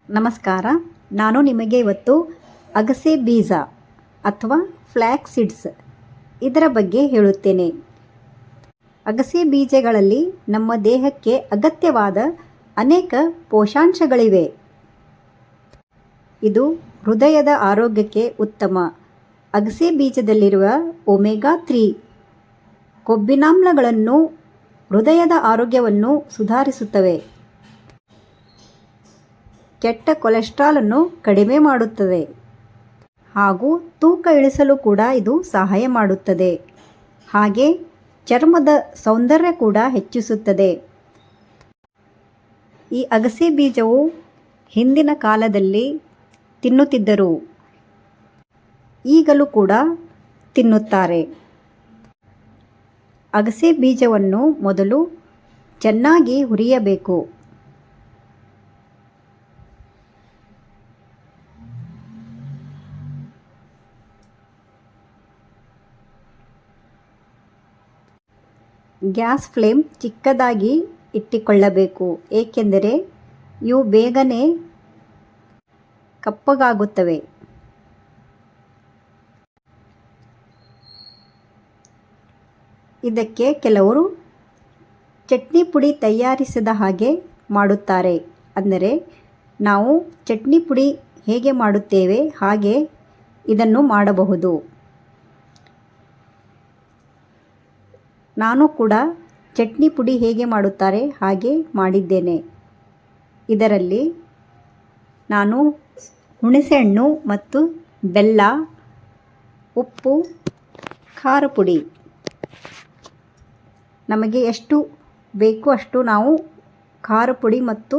ನಮಸ್ಕಾರ. ನಾನು ನಿಮಗೆ ಇವತ್ತು ಅಗಸೆ ಬೀಜ ಅಥವಾ ಫ್ಲ್ಯಾಕ್ಸ್ ಸೀಡ್ಸ್ ಇದರ ಬಗ್ಗೆ ಹೇಳುತ್ತೇನೆ. ಅಗಸೆ ಬೀಜಗಳಲ್ಲಿ ನಮ್ಮ ದೇಹಕ್ಕೆ ಅಗತ್ಯವಾದ ಅನೇಕ ಪೋಷಕಾಂಶಗಳಿವೆ. ಇದು ಹೃದಯದ ಆರೋಗ್ಯಕ್ಕೆ ಉತ್ತಮ. ಅಗಸೆ ಬೀಜದಲ್ಲಿರುವ ಒಮೆಗಾ 3 ಕೊಬ್ಬಿನಾಮ್ಲಗಳನ್ನು ಹೃದಯದ ಆರೋಗ್ಯವನ್ನು ಸುಧಾರಿಸುತ್ತವೆ. ಕೆಟ್ಟ ಕೊಲೆಸ್ಟ್ರಾಲ್ ಕಡಿಮೆ ಮಾಡುತ್ತದೆ ಹಾಗೂ ತೂಕ ಇಳಿಸಲು ಕೂಡ ಇದು ಸಹಾಯ ಮಾಡುತ್ತದೆ. ಹಾಗೆ ಚರ್ಮದ ಸೌಂದರ್ಯ ಕೂಡ ಹೆಚ್ಚಿಸುತ್ತದೆ. ಈ ಅಗಸೆ ಬೀಜವು ಹಿಂದಿನ ಕಾಲದಲ್ಲಿ ತಿನ್ನುತ್ತಿದ್ದರು, ಈಗಲೂ ಕೂಡ ತಿನ್ನುತ್ತಾರೆ. ಅಗಸೆ ಬೀಜವನ್ನು ಮೊದಲು ಚೆನ್ನಾಗಿ ಹುರಿಯಬೇಕು. ಗ್ಯಾಸ್ ಫ್ಲೇಮ್ ಚಿಕ್ಕದಾಗಿ ಇಟ್ಟುಕೊಳ್ಳಬೇಕು, ಏಕೆಂದರೆ ಇವು ಬೇಗನೆ ಕಪ್ಪಗಾಗುತ್ತವೆ. ಇದಕ್ಕೆ ಕೆಲವರು ಚಟ್ನಿ ಪುಡಿ ತಯಾರಿಸಿದ ಹಾಗೆ ಮಾಡುತ್ತಾರೆ. ಅಂದರೆ ನಾವು ಚಟ್ನಿ ಪುಡಿ ಹೇಗೆ ಮಾಡುತ್ತೇವೆ ಹಾಗೆ ಇದನ್ನು ಮಾಡಬಹುದು. ನಾನು ಕೂಡ ಚಟ್ನಿ ಪುಡಿ ಹೇಗೆ ಮಾಡುತ್ತಾರೆ ಹಾಗೆ ಮಾಡಿದ್ದೇನೆ. ಇದರಲ್ಲಿ ನಾನು ಹುಣಸೆಹಣ್ಣು ಮತ್ತು ಬೆಲ್ಲ, ಉಪ್ಪು, ಖಾರ ಪುಡಿ, ನಮಗೆ ಎಷ್ಟು ಬೇಕು ಅಷ್ಟು ನಾವು ಖಾರ ಪುಡಿ ಮತ್ತು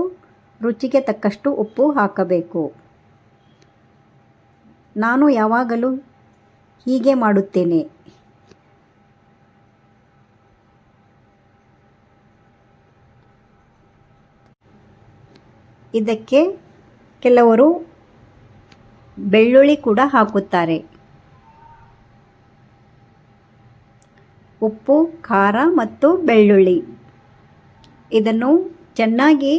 ರುಚಿಗೆ ತಕ್ಕಷ್ಟು ಉಪ್ಪು ಹಾಕಬೇಕು. ನಾನು ಯಾವಾಗಲೂ ಹೀಗೆ ಮಾಡುತ್ತೇನೆ. ಇದಕ್ಕೆ ಕೆಲವರು ಬೆಳ್ಳುಳ್ಳಿ ಕೂಡ ಹಾಕುತ್ತಾರೆ. ಉಪ್ಪು, ಖಾರ ಮತ್ತು ಬೆಳ್ಳುಳ್ಳಿ ಇದನ್ನು ಚೆನ್ನಾಗಿ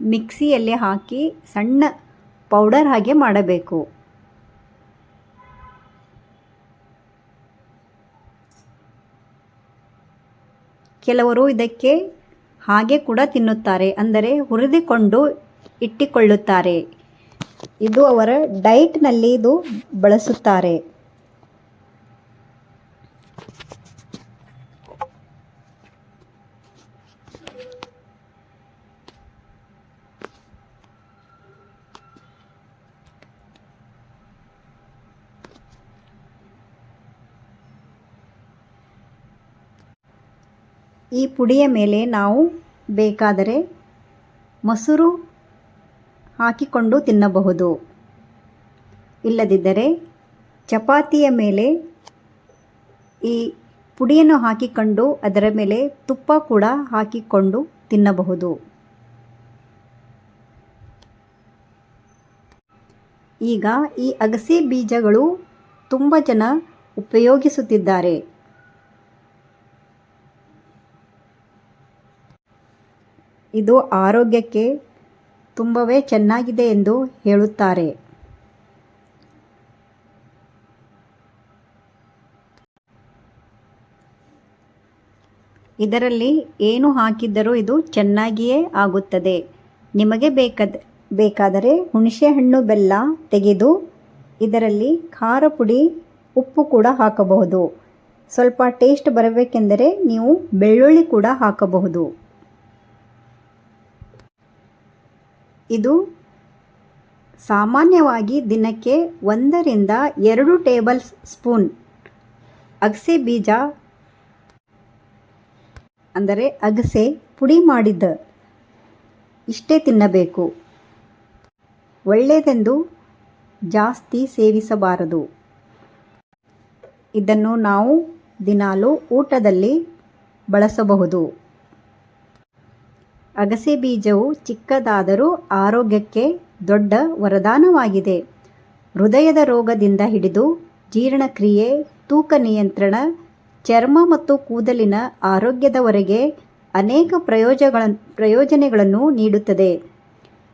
ಮಿಕ್ಸಿಯಲ್ಲಿ ಹಾಕಿ ಸಣ್ಣ ಪೌಡರ್ ಹಾಗೆ ಮಾಡಬೇಕು. ಕೆಲವರು ಇದಕ್ಕೆ ಹಾಗೆ ಕೂಡ ತಿನ್ನುತ್ತಾರೆ, ಅಂದರೆ ಹುರಿದುಕೊಂಡು ಇಟ್ಟುಕೊಳ್ಳುತ್ತಾರೆ. ಇದು ಅವರ ಡೈಟ್ನಲ್ಲಿ ಇದು ಬಳಸುತ್ತಾರೆ. ಈ ಪುಡಿಯ ಮೇಲೆ ನಾವು ಬೇಕಾದರೆ ಮೊಸರು ಹಾಕಿಕೊಂಡು ತಿನ್ನಬಹುದು. ಇಲ್ಲದಿದ್ದರೆ ಚಪಾತಿಯ ಮೇಲೆ ಈ ಪುಡಿಯನ್ನು ಹಾಕಿಕೊಂಡು ಅದರ ಮೇಲೆ ತುಪ್ಪ ಕೂಡ ಹಾಕಿಕೊಂಡು ತಿನ್ನಬಹುದು. ಈಗ ಈ ಅಗಸೆ ಬೀಜಗಳು ತುಂಬ ಜನ ಉಪಯೋಗಿಸುತ್ತಿದ್ದಾರೆ. ಇದು ಆರೋಗ್ಯಕ್ಕೆ ತುಂಬವೇ ಚೆನ್ನಾಗಿದೆ ಎಂದು ಹೇಳುತ್ತಾರೆ. ಇದರಲ್ಲಿ ಏನು ಹಾಕಿದ್ದರೂ ಇದು ಚೆನ್ನಾಗಿಯೇ ಆಗುತ್ತದೆ. ನಿಮಗೆ ಬೇಕಾದರೆ ಹುಣಸೆಹಣ್ಣು, ಬೆಲ್ಲ ತೆಗೆದು ಇದರಲ್ಲಿ ಖಾರ ಪುಡಿ, ಉಪ್ಪು ಕೂಡ ಹಾಕಬಹುದು. ಸ್ವಲ್ಪ ಟೇಸ್ಟ್ ಬರಬೇಕೆಂದರೆ ನೀವು ಬೆಳ್ಳುಳ್ಳಿ ಕೂಡ ಹಾಕಬಹುದು. ಇದು ಸಾಮಾನ್ಯವಾಗಿ ದಿನಕ್ಕೆ 1 ರಿಂದ 2 ಟೇಬಲ್ ಸ್ಪೂನ್ ಅಗಸೆ ಬೀಜ, ಅಂದರೆ ಅಗಸೆ ಪುಡಿ ಮಾಡಿದ್ದ ಇಷ್ಟೇ ತಿನ್ನಬೇಕು. ಒಳ್ಳೆಯದೆಂದು ಜಾಸ್ತಿ ಸೇವಿಸಬಾರದು. ಇದನ್ನು ನಾವು ದಿನಾಲೂ ಊಟದಲ್ಲಿ ಬಳಸಬಹುದು. ಅಗಸೆ ಬೀಜವು ಚಿಕ್ಕದಾದರೂ ಆರೋಗ್ಯಕ್ಕೆ ದೊಡ್ಡ ವರದಾನವಾಗಿದೆ. ಹೃದಯದ ರೋಗದಿಂದ ಹಿಡಿದು ಜೀರ್ಣಕ್ರಿಯೆ, ತೂಕ ನಿಯಂತ್ರಣ, ಚರ್ಮ ಮತ್ತು ಕೂದಲಿನ ಆರೋಗ್ಯದವರೆಗೆ ಅನೇಕ ಪ್ರಯೋಜನಗಳನ್ನು ನೀಡುತ್ತದೆ.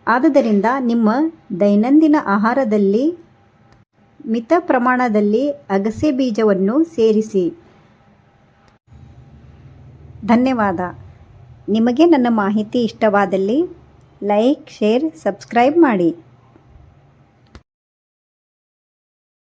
ಆದುದರಿಂದ ನಿಮ್ಮ ದೈನಂದಿನ ಆಹಾರದಲ್ಲಿ ಮಿತ ಪ್ರಮಾಣದಲ್ಲಿ ಅಗಸೆ ಬೀಜವನ್ನು ಸೇರಿಸಿ. ಧನ್ಯವಾದ. ನಿಮಗೆ ನನ್ನ ಮಾಹಿತಿ ಇಷ್ಟವಾದಲ್ಲಿ ಲೈಕ್, ಶೇರ್, ಸಬ್ಸ್ಕ್ರೈಬ್ ಮಾಡಿ.